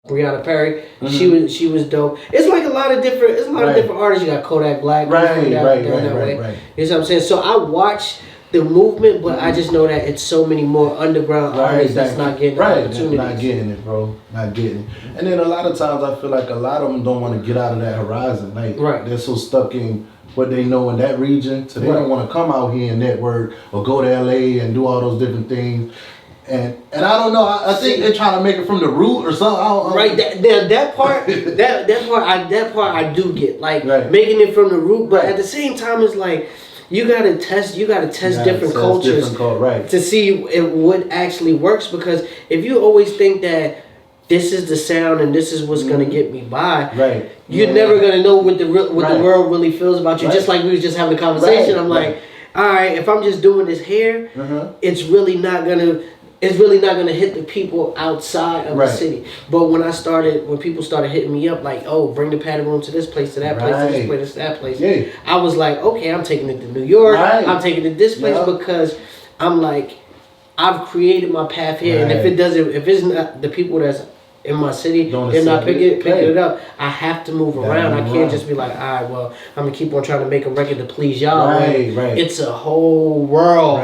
Brianna Perry, she was dope. It's like a lot of different different artists. You got Kodak Black, right. You know what I'm saying? So I watch the movement, but I just know that it's so many more underground artists that's not getting the opportunities. Not getting it, bro. Not getting it. And then a lot of times I feel like a lot of them don't want to get out of that horizon. Like they're so stuck in what they know in that region, so they don't want to come out here and network or go to LA and do all those different things. And I don't know. I think they're trying to make it from the root or something. That part I do get, like making it from the root. But at the same time, it's like you gotta test different cultures to see what actually works. Because if you always think that this is the sound and this is what's gonna get me by, you're never gonna know what the world really feels about you. Just like we was just having a conversation. I'm like, all right, if I'm just doing this here, it's really not gonna hit the people outside of the city. But when people started hitting me up like, oh, bring the padded room to this place, to that place, to this place, to that place, I was like, okay, I'm taking it to New York. I'm taking it to this place because I'm like, I've created my path here, and if it's not the people that's in my city, they're not picking it up. I have to move around. I can't just be like, all right, well, I'm gonna keep on trying to make a record to please y'all. It's a whole world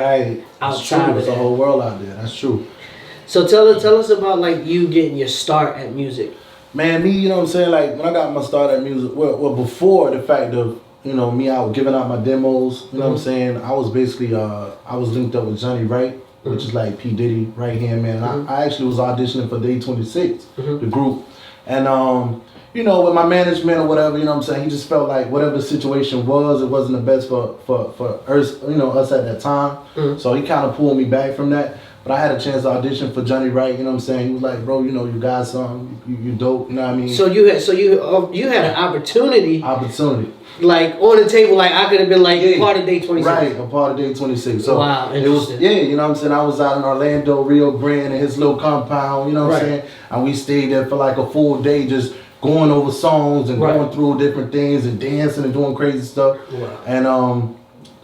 outside. It's a whole world out there. That's true. So tell us about like you getting your start at music. Man, me, you know what I'm saying? Like when I got my start at music, well before the fact of me out giving out my demos. You know what I'm saying? I was basically I was linked up with Johnny Wright, which is like P. Diddy right hand man. I actually was auditioning for Day 26, the group. And with my management or whatever, you know what I'm saying, he just felt like whatever the situation was, it wasn't the best for us, us at that time. So he kind of pulled me back from that. But I had a chance to audition for Johnny Wright, you know what I'm saying? He was like, bro, you got something, you dope, you know what I mean? So you had an opportunity. Like on the table, like I could have been like part of Day 26. Right, a part of Day 26. So wow, it was, you know what I'm saying? I was out in Orlando, Rio Grande, in his little compound, you know what I'm saying? And we stayed there for like a full day just going over songs and going through different things and dancing and doing crazy stuff. Wow.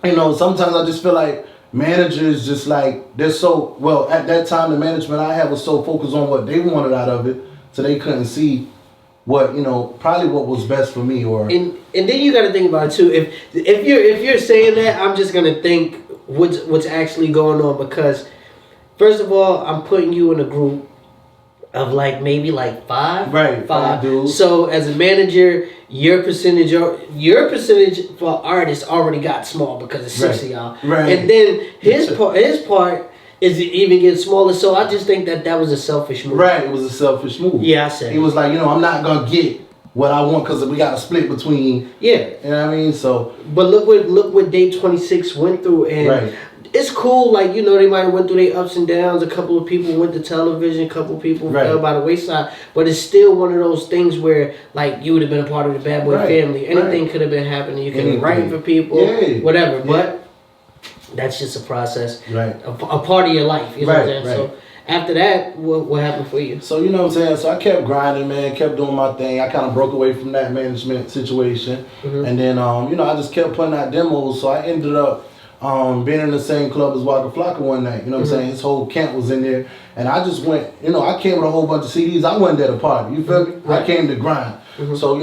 And sometimes I just feel like managers just like, they're so, well, at that time the management I had was so focused on what they wanted out of it, so they couldn't see what, probably what was best for me. Or and then you got to think about it too. If you're saying that, I'm just gonna think what's actually going on, because first of all, I'm putting you in a group of like maybe like five dudes. So as a manager, your percentage for artists already got small because it's 6 of y'all, and then his part is it even get smaller. So I just think that was a selfish move. Right, it was a selfish move. Yeah, I said. He was like, I'm not gonna get what I want because we got to split between. Yeah, you know what I mean. So, but look what Day 26 went through, and it's cool. Like they might have went through their ups and downs. A couple of people went to television. A couple of people fell by the wayside. But it's still one of those things where like you would have been a part of the Bad Boy family. Anything could have been happening. You could be writing for people, whatever. But that's just a process, a part of your life. You know what I'm saying? So after that, what happened for you? So you know what I'm saying? So I kept grinding, man, kept doing my thing. I kind of broke away from that management situation. And then, I just kept putting out demos. So I ended up being in the same club as Waka Flocka one night. You know what I'm saying? His whole camp was in there. And I just went, I came with a whole bunch of CDs. I wasn't there to party. You feel me? I came to grind. So,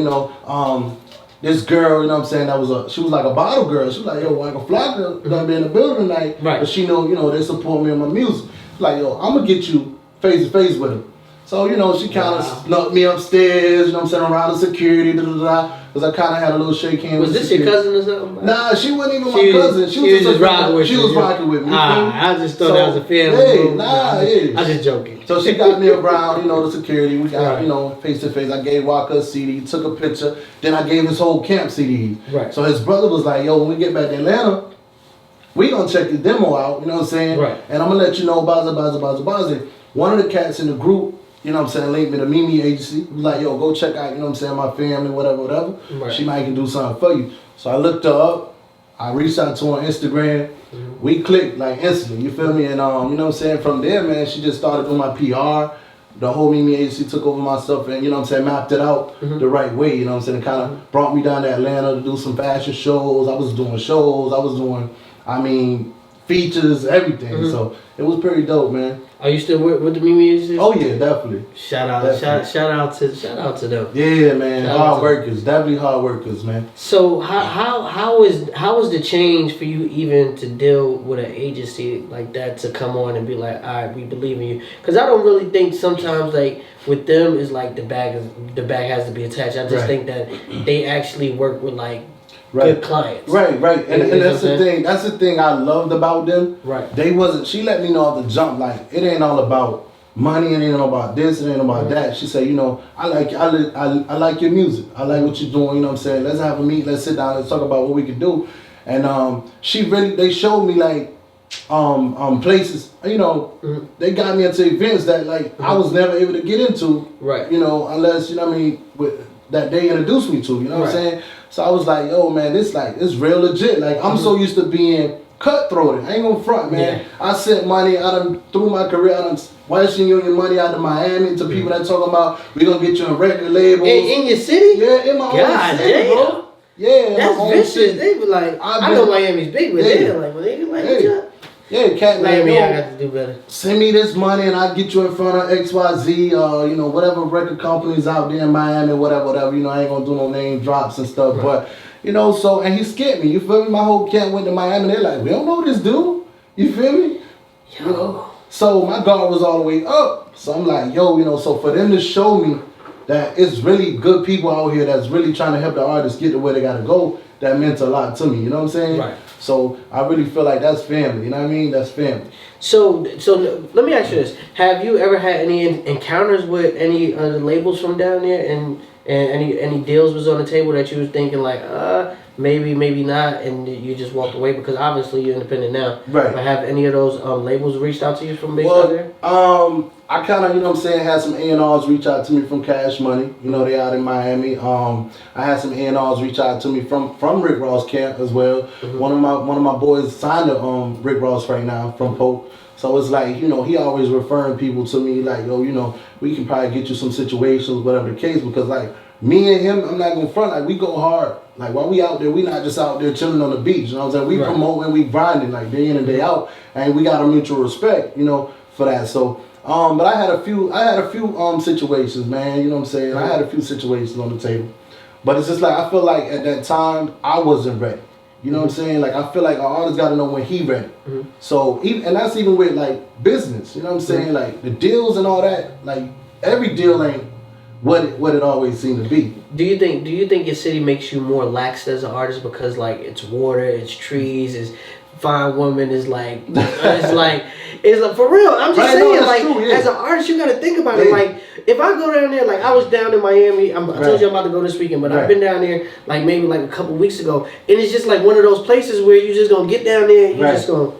this girl, you know what I'm saying, she was like a bottle girl. She was like, yo, Waka Flocka gonna be in the building tonight. But she know, they support me in my music. Like, yo, I'm gonna get you face to face with him. So, she kind of snuck me upstairs, you know what I'm saying, around the security, because I kind of had a little shake hand. Was this your cousin or something? Nah, she wasn't even my cousin. She was just rocking with me. She was rocking with me. I just thought that was a family. I'm just joking. So she got me around, the security. We got, face to face. I gave Walker a CD, took a picture. Then I gave his whole camp CD. Right. So his brother was like, yo, when we get back to Atlanta, we gonna check the demo out, you know what I'm saying? Right. And I'm gonna let you know, Baza. One of the cats in the group, you know what I'm saying, linked me to Mimi agency. He was like, yo, go check out, you know what I'm saying, my family, whatever. Right. She might can do something for you. So I looked her up. I reached out to her on Instagram. We clicked like instantly, you feel me? And you know what I'm saying, from there, man, she just started doing my PR. The whole Mimi agency took over my stuff and, you know what I'm saying, mapped it out the right way, you know what I'm saying? It kind of brought me down to Atlanta to do some fashion shows. I was doing shows. I was doing, features, everything. So it was pretty dope, man. Are you still with the musicians? Oh yeah, definitely. Shout out to them. Yeah, man. Hard workers, definitely hard workers, man. So how was the change for you even to deal with an agency like that to come on and be like, all right, we believe in you? Because I don't really think sometimes like with them is like the bag has to be attached. I just think that they actually work with like. Good clients. Right. And that's the thing. That's the thing I loved about them. Right. They wasn't, she let me know off the jump, like, it ain't all about money, it ain't all about this, it ain't about that. She said, you know, I like your music. I like what you're doing, you know what I'm saying? Let's have a meet, let's sit down, let's talk about what we can do. And they showed me like places, you know, they got me into events that like I was never able to get into. Right. You know, unless, you know what I mean, that they introduced me to, you know what I'm saying? So I was like, yo, man, it's real legit. Like, I'm so used to being cutthroat. I ain't gonna front, man. Yeah. I sent money through my career. I done Western Union money out to Miami to people that talking about, we gonna get you on record labels. In your city? Yeah, in my own city, bro. Yeah, that's vicious. They were like, I know Miami's big, but they're like, well, they like, yeah, cat Miami, I got to do better. Send me this money and I'll get you in front of XYZ, you know, whatever record companies out there in Miami, whatever, you know, I ain't gonna do no name drops and stuff, but, you know, so, and he scared me, you feel me? My whole camp went to Miami, they're like, we don't know this dude, you feel me? You know? So my guard was all the way up, so I'm like, yo, you know, so for them to show me that it's really good people out here that's really trying to help the artists get to where they gotta go, that meant a lot to me, you know what I'm saying? Right. So I really feel like that's family, you know what I mean? That's family. So let me ask you this. Have you ever had any encounters with any other labels from down there and any deals was on the table that you was thinking like, maybe not, and you just walked away because obviously you're independent now. Right. But have any of those labels reached out to you from based out there? I kind of, you know what I'm saying, had some A&Rs reach out to me from Cash Money. You know, they out in Miami. I had some A&Rs reach out to me from Rick Ross camp as well. Mm-hmm. One of my boys signed to Rick Ross right now from Pope. So it's like, you know, he always referring people to me like, yo, you know, we can probably get you some situations, whatever the case, because like me and him, I'm not gonna front, like we go hard. Like while we out there, we not just out there chilling on the beach, you know what I'm saying? We promoting, we grinding like day in and day out, and we got a mutual respect, you know, for that. So but I had a few situations, man, you know what I'm saying? I had a few situations on the table. But it's just like, I feel like at that time, I wasn't ready. You know what I'm saying? Like, I feel like an artist got to know when he ready. Mm-hmm. So, and that's even with, like, business. You know what I'm saying? Mm-hmm. Like, the deals and all that, like, every deal ain't what it always seemed to be. Do you think your city makes you more lax as an artist because, like, it's water, it's trees, it's fine woman, is like, it's like for real. I'm just saying, no, like, true, as an artist, you got to think about it. Like, if I go down there, like, I was down in Miami. I told you I'm about to go this weekend, but I've been down there, like, maybe like a couple weeks ago, and it's just like one of those places where you just gonna get down there, and you just gonna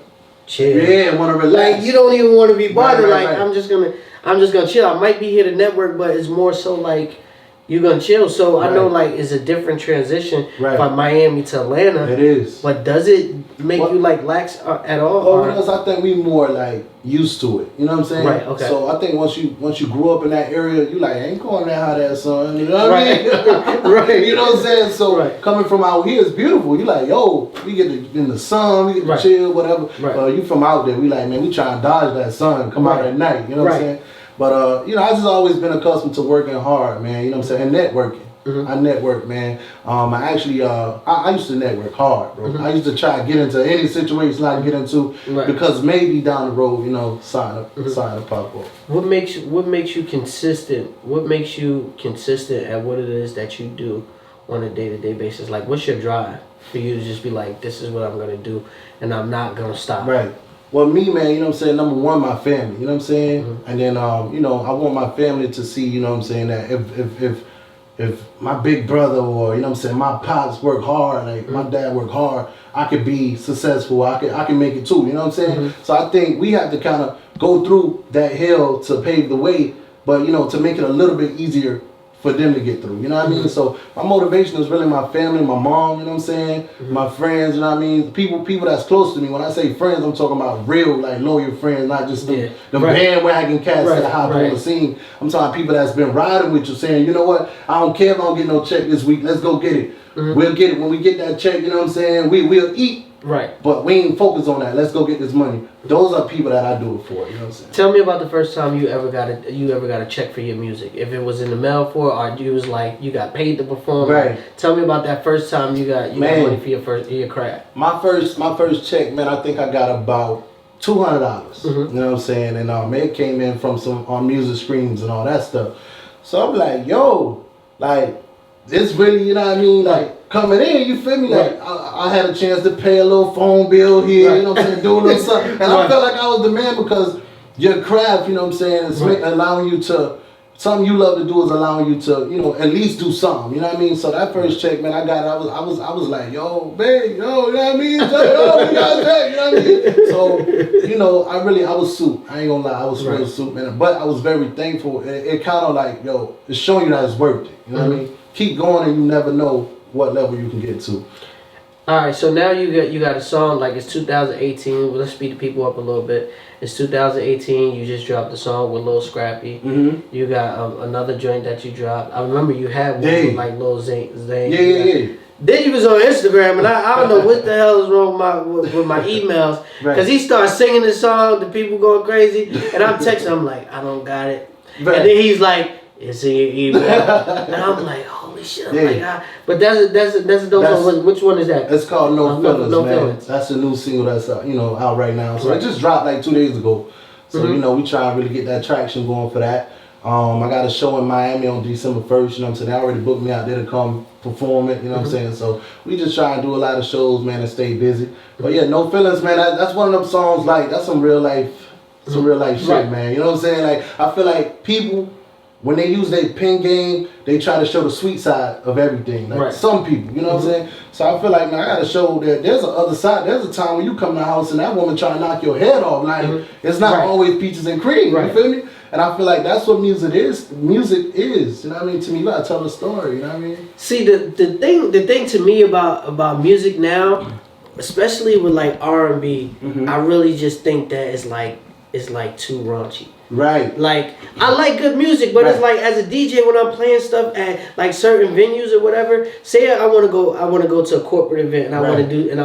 chill. Yeah, want to relax. Like, you don't even want to be bothered. I'm just gonna chill. I might be here to network, but it's more so like, you're gonna chill. So I know, like, it's a different transition from Miami to Atlanta. It is. But does it make you like lax at all? Oh, because I think we more like used to it. You know what I'm saying? Right. Okay. So I think once you grew up in that area, you like, I ain't going that hot ass son. You know what I mean? Right. You know what I'm saying? So coming from out here is beautiful. You like, yo, we get in the sun, we get to chill, whatever. Right. You from out there, we like, man, we trying to dodge that sun, come out at night. You know what I'm saying? But, you know, I just always been accustomed to working hard, man, you know what I'm saying, and networking. Mm-hmm. I network, man. I actually, I used to network hard, bro. Mm-hmm. I used to try to get into any situation I can get into because maybe down the road, you know, sign up pop up. What makes you consistent? What makes you consistent at what it is that you do on a day-to-day basis? Like, what's your drive for you to just be like, this is what I'm going to do, and I'm not going to stop? Right. Well, me, man, you know what I'm saying, number one, my family, you know what I'm saying? Mm-hmm. And then, you know, I want my family to see, you know what I'm saying, that if my big brother or, you know what I'm saying, my pops work hard, like my dad work hard, I could be successful, I can make it too, you know what I'm saying? Mm-hmm. So I think we have to kind of go through that hill to pave the way, but, you know, to make it a little bit easier for them to get through, you know what I mean? So my motivation is really my family, my mom, you know what I'm saying? My friends, you know what I mean? People that's close to me. When I say friends, I'm talking about real, like, loyal friends, not just the bandwagon cats that hop on the scene. I'm talking people that's been riding with you, saying, you know what? I don't care if I don't get no check this week. Let's go get it. Mm-hmm. We'll get it. When we get that check, you know what I'm saying? We'll eat Right. But we ain't focused on that. Let's go get this money. Those are people that I do it for. You know what I'm saying? Tell me about the first time you ever got a check for your music. If it was in the mail for, or you was like you got paid to perform. Right. Tell me about that first time you got money for your craft. My first check, man. I think I got about $200. You know what I'm saying? And it came in from some music streams and all that stuff. So I'm like, yo, like this really, you know what I mean? Like coming in, you feel me? Like I had a chance to pay a little phone bill here, you know what I'm saying? Do a little something. And I felt like I was the man because your craft, you know what I'm saying, is allowing you to, something you love to do is allowing you to, you know, at least do something. You know what I mean? So that first check, man, I was like, yo, babe, yo, you know what I mean? Yo, we got a check, you know what I mean? So, you know, I was soup. I ain't gonna lie, I was real soup, man. But I was very thankful. It kind of like, yo, it's showing you that it's worth it. You know what I mean? Keep going and you never know what level you can get to. All right, so now you got a song, like it's 2018. Let's speed the people up a little bit. It's 2018. You just dropped the song with Lil Scrappy. You got another joint that you dropped. I remember you had one with like Lil Zane. Yeah. Then he was on Instagram, and I don't know what the hell is wrong with my emails, because he started singing the song, the people going crazy, and I'm texting, I'm like, I don't got it. And then he's like, it's in your email. And I'm like, holy shit, I'm like, ah. But that's a dope song. Which one is that? It's called No Feelings, No man. Feelings. That's a new single that's out right now. So it just dropped like 2 days ago. So you know, we try to really get that traction going for that. I got a show in Miami on December 1st, you know what I'm saying? They already booked me out there to come perform it, you know what I'm saying? So we just try and do a lot of shows, man, and stay busy. But yeah, No Feelings, man, that's one of them songs, like, that's some real life shit, man. You know what I'm saying? Like, I feel like people, when they use their pen game, they try to show the sweet side of everything. Like some people, you know what I'm saying? So I feel like, man, I gotta show that there's an other side. There's a time when you come to the house and that woman trying to knock your head off. Like, it's not always peaches and cream, you feel me? And I feel like that's what music is. Music is, you know what I mean? To me, you gotta tell the story, you know what I mean? See, the thing to me about music now, especially with like R&B, I really just think that it's like too raunchy. Right. Like, I like good music, but it's like, as a DJ, when I'm playing stuff at like certain venues or whatever, say I want to go to a corporate event and I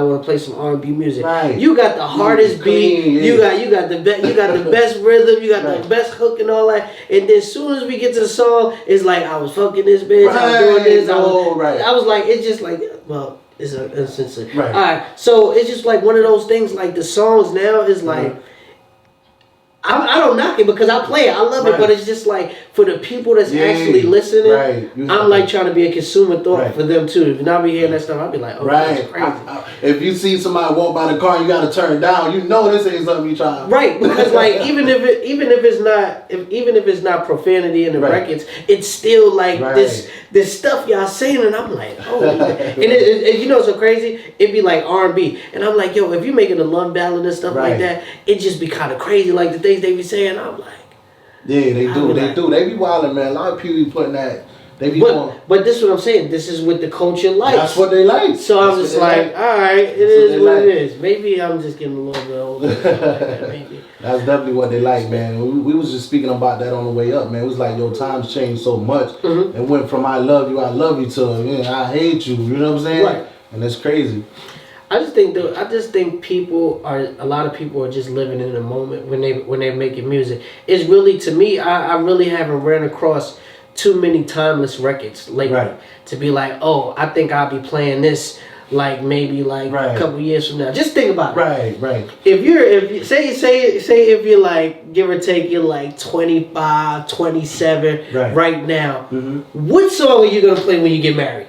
want to play some R&B music. You got the hardest beat, you got the best rhythm, you got the best hook and all that, and then as soon as we get to the song, it's like, I was fucking this bitch, I was doing this, I was like, it's just like, well, it's a all right. So it's just like one of those things. Like, the songs now is like, I don't knock it because I play it. I love it, but it's just like, for the people that's actually listening, I'm like trying to be a consumer thought for them too. If not be hearing that stuff, I'll be like, oh, that's crazy. If you see somebody walk by the car, you got to turn down. You know this ain't something you trying. Right, because like even if it's not profanity in the records, it's still like this stuff y'all saying, and I'm like, oh, and you know what's so crazy? It'd be like R&B, and I'm like, yo, if you're making a love ballad and stuff like that, it just be kind of crazy, like the things they be saying. I'm like, yeah, they do. They be wilding, man. A lot of people be putting that. They be but this is what I'm saying. This is what the culture likes. That's what they like. So I'm just like, all right, it is what it is. Maybe I'm just getting a little bit older. Maybe. That's definitely what they like, man. We was just speaking about that on the way up, man. It was like, yo, times changed so much. It went from I love you to I hate you. You know what I'm saying? Right. And it's crazy. I just think a lot of people are just living in the moment when they're making music. It's really, to me, I really haven't ran across too many timeless records lately to be like, oh, I think I'll be playing this like maybe like a couple years from now. Just think about it. Right. If you say if you're like, give or take, you're like 25, 27 right now, what song are you gonna play when you get married?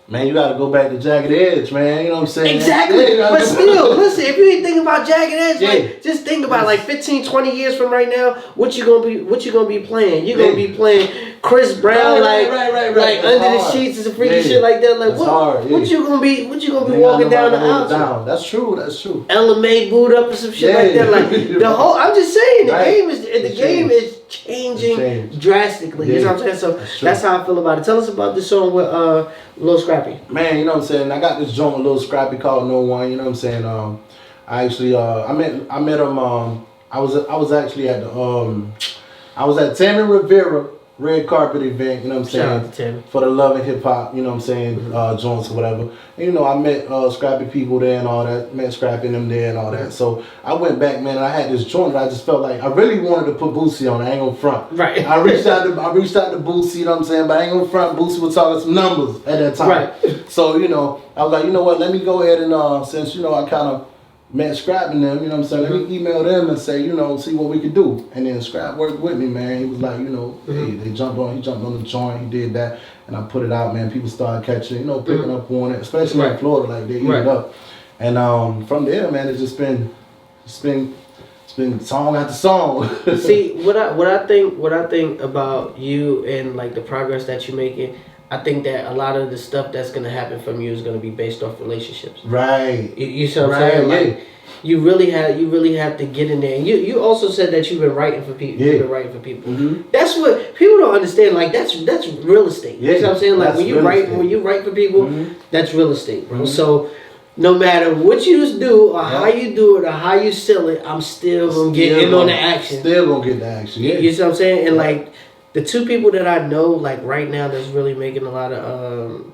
Man, you gotta go back to Jagged Edge, man. You know what I'm saying? Exactly. But still, listen, if you ain't thinking about Jagged Edge, like, just think about like 15, 20 years from right now, what you gonna be playing? You're gonna be playing Chris Brown, like Under the Sheets is a freaky shit like that. Like, what you gonna be walking down the aisle? That's true. Ella May boot up or some shit like that. Like the whole, I'm just saying, the game is changing drastically. You know what I'm saying? So that's how I feel about it. Tell us about this song with Lil Scrappy. Man, you know what I'm saying? I got this joint with Lil Scrappy called No One. You know what I'm saying? I actually I met him. I was actually at the I was at Tammy Rivera red carpet event, you know what I'm saying? Shout out to Tim. For the love and hip hop, you know what I'm saying, joints or whatever. And, you know, I met Scrappy people there and all that, met Scrappy and them there and all that. So I went back, man, and I had this joint that I just felt like I really wanted to put Boosie on. I ain't gonna front. Right. I reached out to Boosie, you know what I'm saying, but I ain't gonna front. Boosie was talking some numbers at that time. Right. So, you know, I was like, you know what, let me go ahead and since, you know, I kind of met Scrap and them, you know what I'm saying, let me email them and say, you know, see what we could do. And then Scrap worked with me, man. He was like, you know, hey, he jumped on the joint, he did that, and I put it out, man. People started catching, you know, picking up on it, especially in Florida, like they eat it up. And from there, man, it's been song after song. See, what I think about you and like the progress that you're making, I think that a lot of the stuff that's gonna happen from you is gonna be based off relationships. Right. You see what I'm saying? Like, you really have to get in there. And you also said that you've been writing for people. You've been writing for people. That's what people don't understand. Like that's real estate. You know what I'm saying? Like when you write for people, that's real estate, bro. So no matter what you do or how you do it or how you sell it, I'm still gonna get in on the action. Still gonna get the action. You see what I'm saying? And like the two people that I know, like right now, that's really making a lot of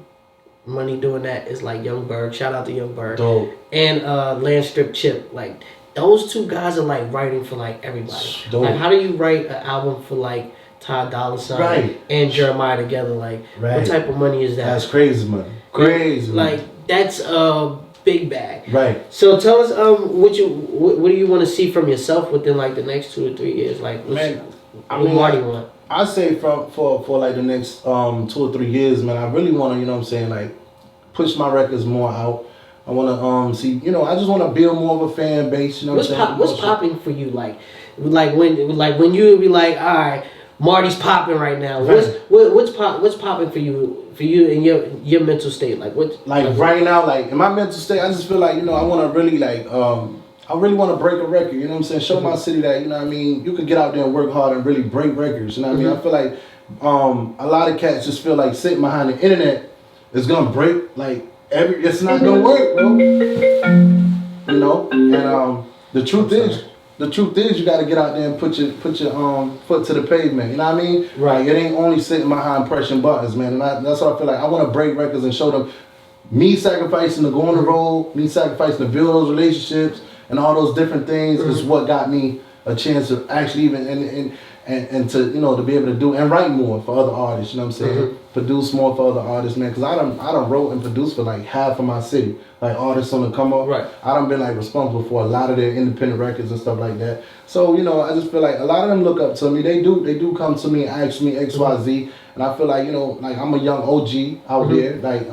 money doing that is like Young Berg. Shout out to Young Berg. Dope. And Landstrip Chip. Like those two guys are like writing for like everybody. Dope. Like how do you write an album for like Ty Dolla $ign and Jeremiah together? Like what type of money is that? That's crazy money. Crazy. Like that's a big bag. Right. So tell us what do you want to see from yourself within like the next 2 or 3 years? Like what Mardy want? I say for like the next 2 or 3 years, man, I really want to, you know what I'm saying, like push my records more out. I want to see, you know, I just want to build more of a fan base. You know what I'm saying? What's popping for you? Like when you be like, all right, Mardy's popping right now. What's popping for you in your mental state? Like what? Like right now, like in my mental state, I just feel like, you know, I want to really like I really want to break a record, you know what I'm saying? Show my city that, you know what I mean, you can get out there and work hard and really break records, you know what I mean? I feel like a lot of cats just feel like sitting behind the internet is going to break, like, it's not going to work, bro. You know? And the truth is you got to get out there and put your foot to the pavement, you know what I mean? Right. Like, it ain't only sitting behind pressing buttons, man. And that's what I feel like. I want to break records and show them me sacrificing to go on the road, me sacrificing to build those relationships, and all those different things is what got me a chance to actually even and to, you know, to be able to do and write more for other artists, you know what I'm saying? Produce more for other artists, man, because I done wrote and produced for like half of my city, like artists on the come up. Right. I done been like responsible for a lot of their independent records and stuff like that. So, you know, I just feel like a lot of them look up to me. They do come to me and ask me XYZ, and I feel like, you know, like I'm a young OG out here, like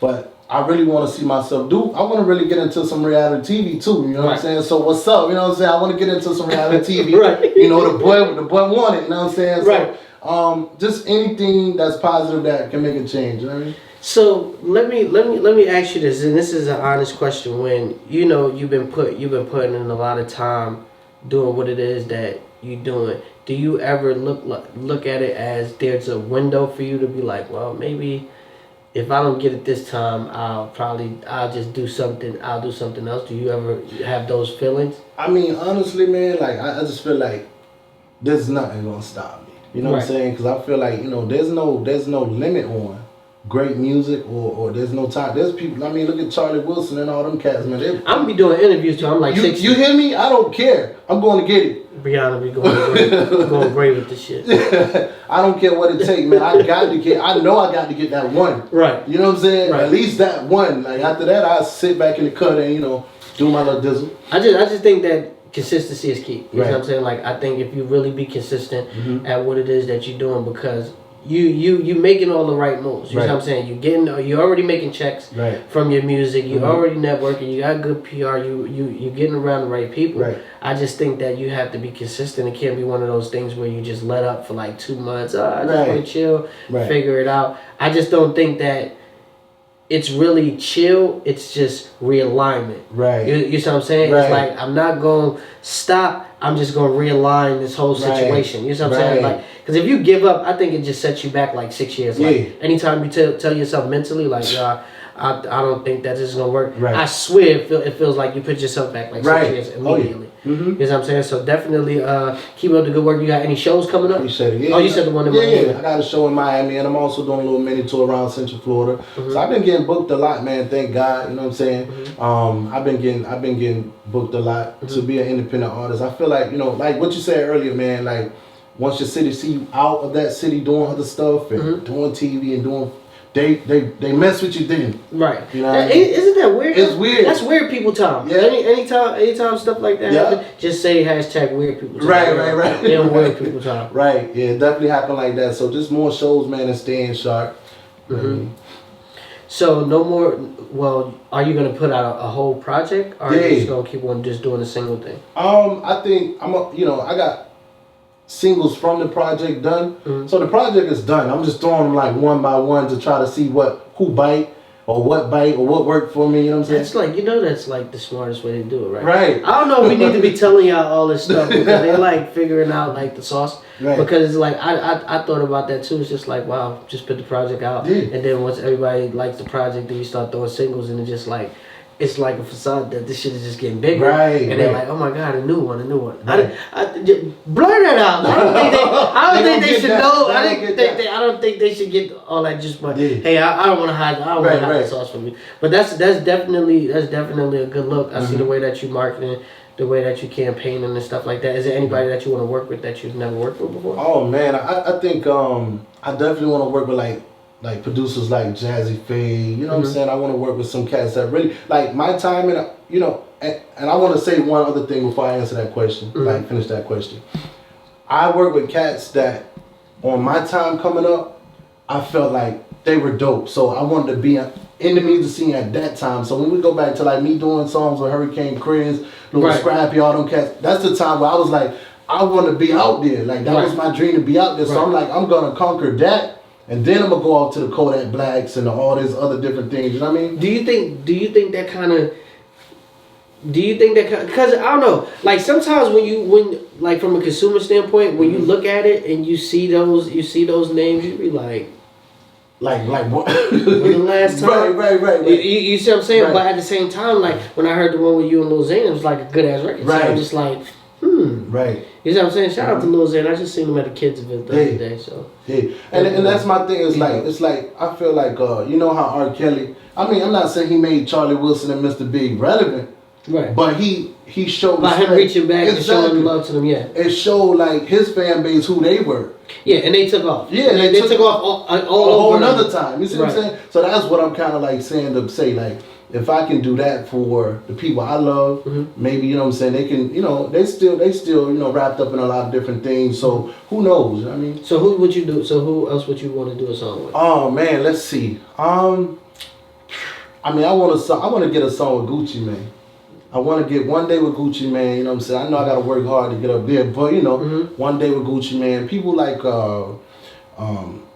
but I really want to see myself I want to really get into some reality TV too, you know what I'm saying? So what's up, you know what I'm saying? I want to get into some reality TV. You know, the boy wanted, you know what I'm saying? So just anything that's positive that can make a change, you know what I mean? So let me ask you this, and this is an honest question. When you know you've been putting in a lot of time doing what it is that you're doing, do you ever look at it as there's a window for you to be like, well, maybe if I don't get it this time, I'll just do something. I'll do something else. Do you ever have those feelings? I mean, honestly, man, like I just feel like there's nothing gonna stop me. You know what I'm saying? Because I feel like, you know, there's no limit on great music or there's no time. There's people. I mean, look at Charlie Wilson and all them cats, man. I'm gonna be doing interviews too. I'm like 60. You hear me? I don't care. I'm going to get it. Brianna be going great with the shit. I don't care what it takes, man. I know I got to get that one. Right. You know what I'm saying? Right. At least that one. Like after that, I sit back in the cut and, you know, do my little dizzle. I just think that consistency is key. You know what I'm saying? Like I think if you really be consistent at what it is that you're doing, because you making all the right moves. You know what I'm saying? You're already making checks from your music. You're already networking. You got good PR. You getting around the right people. Right. I just think that you have to be consistent. It can't be one of those things where you just let up for like 2 months. I just want to chill, figure it out. I just don't think that it's really chill. It's just realignment. Right. You see what I'm saying? It's like I'm not going to stop. I'm just going to realign this whole situation. You see what I'm saying? Like, because if you give up, I think it just sets you back like 6 years. Like anytime you tell yourself mentally, like, I don't think that this is going to work. I swear it feels like you put yourself back like 6 years immediately. You know what I'm saying? So definitely keep up the good work. You got any shows coming up? You said it. Yeah, oh, you said the one in Miami. Yeah, I got a show in Miami, and I'm also doing a little mini tour around Central Florida. So I've been getting booked a lot, man. Thank God. You know what I'm saying? I've been getting booked a lot to be an independent artist. I feel like, you know, like what you said earlier, man. Like once your city see you out of that city doing other stuff and doing TV and doing. They mess with you then. Right. You know what I mean? Isn't that weird? It's weird. That's weird people time. Yeah. Anytime stuff like that happen, just say hashtag weird people time. Right. Yeah, weird people time. Right. Yeah, it definitely happen like that. So just more shows, man, and staying sharp. So no more. Well, are you gonna put out a whole project, or are you just gonna keep on just doing a single thing? I think I got singles from the project done. So the project is done. I'm just throwing them like one by one to try to see who bite or what worked for me. You know what I'm saying? That's that's like the smartest way to do it, right? Right. I don't know if we need to be telling y'all all this stuff because they're like figuring out like the sauce. Right. Because it's like I thought about that too. It's just like wow, just put the project out, and then once everybody likes the project, then you start throwing singles, and it's just like. It's like a facade that this shit is just getting bigger, and they're like, "Oh my god, a new one." Right. I blur that out. I don't think they should know. I don't think they should get all that. Just like, hey, I don't want to hide. I don't want to hide the sauce from you. But that's definitely a good look. I see the way that you marketing, the way that you campaigning and stuff like that. Is there anybody that you want to work with that you've never worked with before? Oh man, I think I definitely want to work with like producers like Jazzy Faye, you know what I'm saying? I want to work with some cats that really like my time, and you know, and I want to say one other thing before I answer that question, like finish that question. I work with cats that on my time coming up, I felt like they were dope, so I wanted to be in the music scene at that time. So when we go back to like me doing songs with Hurricane Chris, Little Scrappy, all them cats, that's the time where I was like, I want to be out there, like that was my dream to be out there. So I'm like, I'm gonna conquer that. And then I'm gonna go off to the Kodak Blacks and all these other different things. You know what I mean? Do you think that kind of? Because I don't know. Like sometimes when like from a consumer standpoint, when you look at it and you see those names, you be like what? When the last time? Right. You see what I'm saying? Right. But at the same time, like when I heard the one with you and Lil Zane, it was like a good ass record. Right. So I'm just like, Right. You know what I'm saying? Shout out to Lil Zane. I just seen him at the kids event the other day. So and that's my thing. It's like I feel like you know how R. Kelly. I mean, I'm not saying he made Charlie Wilson and Mr. Big relevant. Right. But he showed by him reaching back and showing love to them. Yeah. It showed like his fan base who they were. Yeah, and they took off. Yeah, they took off all a whole another time. You see what I'm saying? So that's what I'm kind of like saying to say like. If I can do that for the people I love, maybe, you know what I'm saying, they can, you know, they still, you know, wrapped up in a lot of different things. So who knows? You know what I mean? So who would you do? So who else would you want to do a song with? Oh man, let's see. I mean, I want to get a song with Gucci Mane. I want to get One Day with Gucci Mane. You know what I'm saying? I know I got to work hard to get up there, but you know, One Day with Gucci Mane. People like,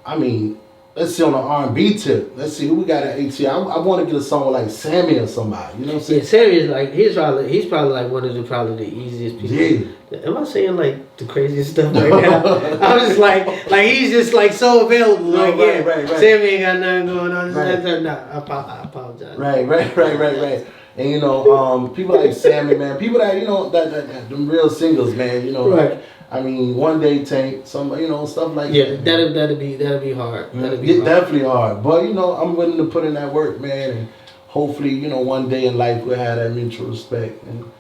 I mean. Let's see on the R&B tip. Let's see who we got at ATL. I want to get a song with like Sammy or somebody. You know what I'm saying? Yeah, Sammy is like he's probably like one of the easiest people. Yeah. Am I saying like the craziest stuff right now? I was just like he's just like so available. Like right. Sammy ain't got nothing going on. No, I apologize. Right. And you know, people like Sammy, man. People that you know that them real singles, man. You know, right. I mean, One Day Tank, some you know stuff like that. Yeah, that'd be hard. That'd be definitely hard. But you know, I'm willing to put in that work, man, and hopefully, you know, one day in life we'll have that mutual respect. And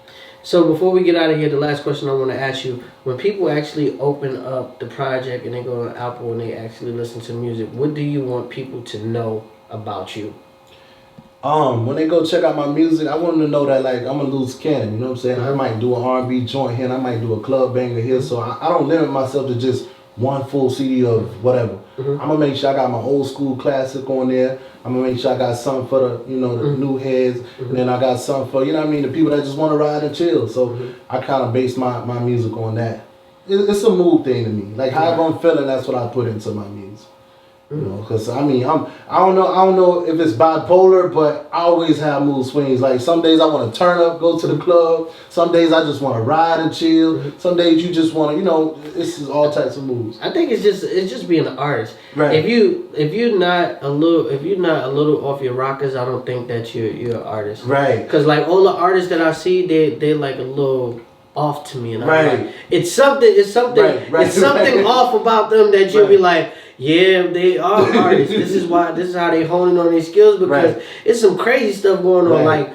so before we get out of here, the last question I want to ask you: when people actually open up the project and they go on Apple and they actually listen to music, what do you want people to know about you? When they go check out my music, I want them to know that like I'm a loose cannon. You know what I'm saying? I might do an R&B joint here, and I might do a club banger here. So I don't limit myself to just one full CD of whatever. I'm gonna make sure I got my old school classic on there. I'm gonna make sure I got something for the the new heads, and then I got something for the people that just want to ride and chill. So I kind of base my music on that. It's a mood thing to me. Like how I'm feeling, that's what I put into my music. You know, because I mean, I don't know if it's bipolar, but I always have mood swings. Like some days I want to turn up, go to the club. Some days I just want to ride and chill. Some days you just want to, this is all types of moods. I think it's just being an artist. Right. If you're not a little off your rockers, I don't think that you're an artist. Right. Because like all the artists that I see, they like a little off to me, and I'm like, it's something off about them that you'll be like, yeah, they are artists. This is how they honing on their skills, because it's some crazy stuff going on. Like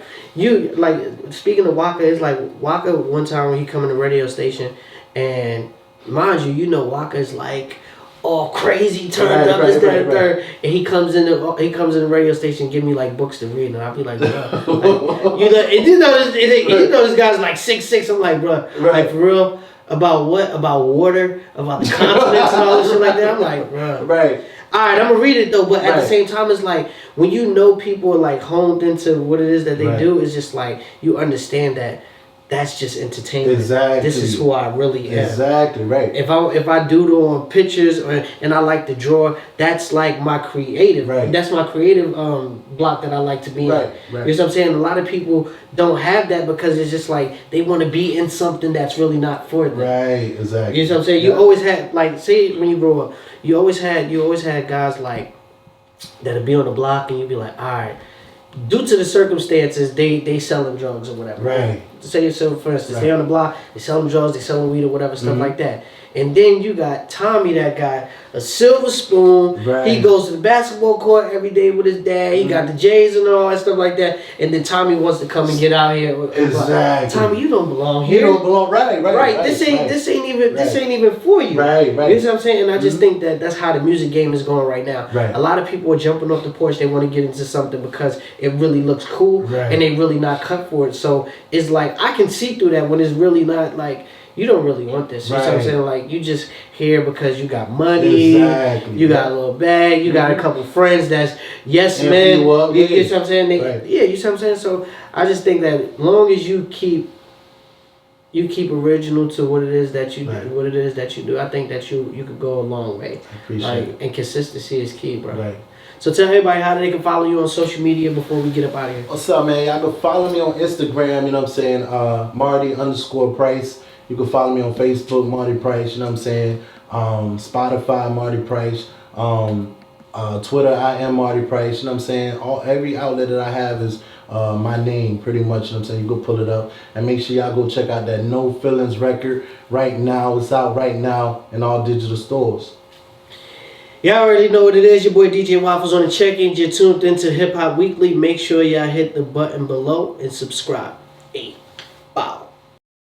speaking of Waka, it's like Waka one time when he come in the radio station, and mind you, Waka is like all crazy, turned up, this, that, and third, and he comes in the radio station, give me like books to read, and I'll be like, bro, this guy's like 6'6". I'm like, bro, like for real, about what? About water, about the continents and all this shit like that. I'm like, bro, right. All right, I'm gonna read it though, but at the same time, it's like when people are like honed into what it is that they do, it's just like you understand that that's just entertainment. Exactly. This is who I really am. Exactly, right. If I doodle on pictures and I like to draw, that's like my creative. Right. That's my creative block that I like to be in. Right. You know what I'm saying? A lot of people don't have that because it's just like they want to be in something that's really not for them. Right, exactly. You know what I'm saying? You always had, like, say when you grow up, you always had guys like that'll be on the block and you'd be like, all right, due to the circumstances, they selling drugs or whatever. Right. Say so, for instance, they on the block, they selling drugs, they selling weed or whatever, stuff like that. And then you got Tommy, that guy, a silver spoon. Right. He goes to the basketball court every day with his dad. He got the J's and all that stuff like that. And then Tommy wants to come and get out here. Exactly. Tommy, you don't belong here. You don't belong. Right. This ain't even for you. Right. You know what I'm saying? And I just think that's how the music game is going right now. Right. A lot of people are jumping off the porch. They want to get into something because it really looks cool, and they really not cut for it. So it's like I can see through that when it's really not like. You don't really want this. You know what I'm saying? Like, you just here because you got money, you got a little bag, you got a couple friends that's yes men. You know what I'm saying? You know what I'm saying? So I just think that as long as you keep original to what it is that you do, I think that you could go a long way. I appreciate it. And consistency is key, bro. Right. So tell everybody how they can follow you on social media before we get up out of here. What's up, man? Y'all can follow me on Instagram, you know what I'm saying? Mardy_Price. You can follow me on Facebook, Mardy Price, you know what I'm saying? Spotify, Mardy Price. Twitter, I am Mardy Price, you know what I'm saying? Every outlet that I have is my name, pretty much, you know what I'm saying? You go pull it up. And make sure y'all go check out that No Feelings record right now. It's out right now in all digital stores. Y'all already know what it is. Your boy DJ Waffles on the check-in. You're tuned into Hip Hop Weekly. Make sure y'all hit the button below and subscribe. Hey, wow.